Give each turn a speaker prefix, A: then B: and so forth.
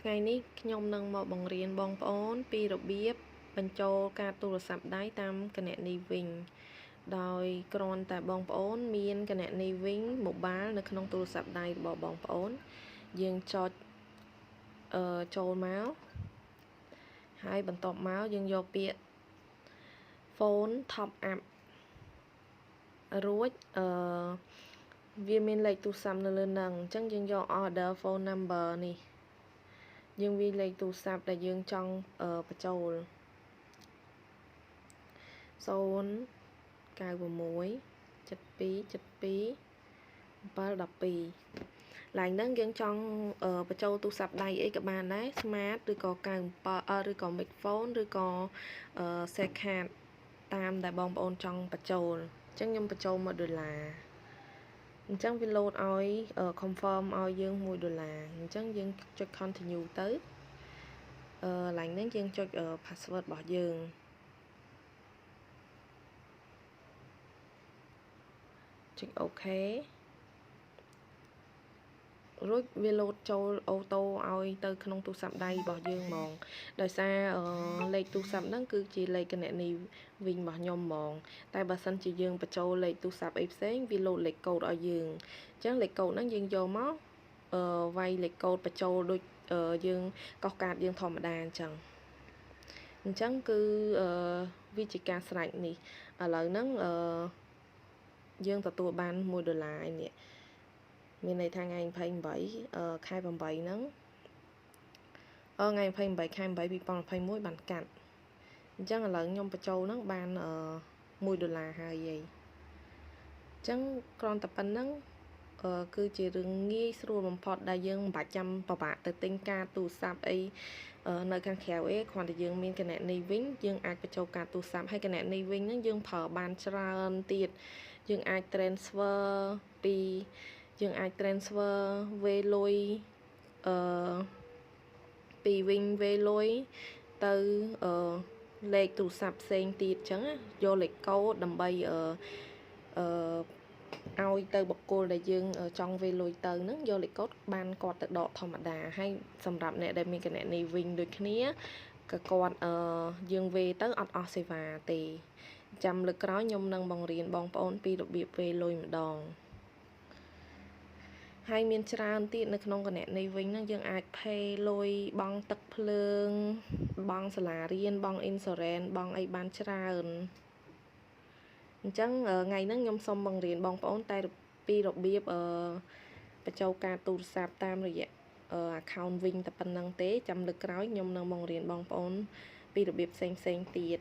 A: ថ្ងៃនេះខ្ញុំនឹងមកបង្រៀនបងប្អូនពីរបៀបបញ្ចូលកាតទូរស័ព្ទដៃតាមគណនីវិញដោយគ្រាន់តែបងប្អូនមានគណនីវិញ mobile នៅក្នុងទូរស័ព្ទដៃរបស់បងប្អូនយើងចុចចូលមកហើយបន្ទាប់មកយើងយកពាក្យ phone top up រួចវាមានលេខទូរស័ព្ទនៅលើហ្នឹងអញ្ចឹងយើងយក order phone number នេះយើងវាយលេខទូរស័ព្ទដែលយើងចង់បញ្ចូល096 72 72 712ឡើងហ្នឹងយើងចង់បញ្ចូលទូរស័ព្ទដៃអីក៏បានដែរ Smart ឬក៏97ឬក៏ Mic phone ឬក៏Set card តាមដែលបងប្អូនចង់បញ្ចូលអញ្ចឹងខ្ញុំបញ្ចូល$1អញ្ចឹងវា load ឲ្យ confirm ឲ្យយើង$1អញ្ចឹងយើងចុច continue ទៅឡើងនេះយើងចុច password របស់យើងចុច OK រួចវា load ចូលអូតូឲ្យទៅក្នុងទូរស័ព្ទដៃរបស់យើងហ្មងដោយសារលេខទូរស័ព្ទហ្នឹងគឺជាលេខគណនីវិញរបស់ខ្ញុំហ្មងតែបើសិនជាយើងបញ្ចូលលេខទូរស័ព្ទអីផ្សេងវា load លេខកូដឲ្យយើងអញ្ចឹងលេខកូដហ្នឹងយើងយកមកវាយលេខកូដបញ្ចូលដូចយើងកោះកាតយើងធម្មតាអញ្ចឹងគឺវាជាការស្រេចនេះឥឡូវហ្នឹងយើងទទួលបាន$1នេះមានន័យថាថ្ងៃ28ខែ8ហ្នឹងថ្ងៃ28ខែ8 2021បានកាត់អញ្ចឹងឥឡូវខ្ញុំបញ្ចូលហ្នឹងបាន$1ហើយអញ្ចឹងគ្រាន់តែប៉ុណ្្នឹងគឺជារឿងងាយស្រួលបំផុតដែលយើងមិនបាច់ចាំពិបាកទៅទិញកាតទូរស័ព្ទអីនៅខាងក្រៅឯងគ្រាន់តែយើងមានគណនីវិញយើងអាចបញ្ចូលកាតទូរស័ព្ទហើយគណនីវិញហ្នឹងយើងប្រើបានច្រើនទៀតយើងអាច transfer វេលុយពីវិញវេលុយទៅលេខទូរស័ព្ទផ្សេងទៀតអញ្ចឹងយកលេខកូដដើម្បីឲ្យទៅបុគ្គលដែលយើងចង់វេលុយទៅហ្នឹងយកលេខកូដបានគាត់ទៅដកធម្មតាហើយសម្រាប់អ្នកដែលមានគណនីវិញដូចគ្នាក៏គាត់យើងវេទៅអត់អស់សេវាទេចាំលើកក្រោយខ្ញុំនឹងបង្រៀនបងប្អូនពីរបៀបវេលុយម្ដងហើយមានច្រើនទៀតនៅក្នុងគណនីវិញហ្នឹងយើងអាច pay លុយបង់ទឹកភ្លើងបង់សាលារៀនបង់ insurance បង់អីបានច្រើនអញ្ចឹងថ្ងៃហ្នឹងខ្ញុំសូមបង្រៀនបងប្អូនតែពីរបៀបបញ្ចូលកាតទូរស័ព្ទតាមរយៈaccount វិញតែប៉ុណ្្នឹងទេចាំលើកក្រោយខ្ញុំនឹងបង្រៀនបងប្អូនពីរបៀបផ្សេងទៀត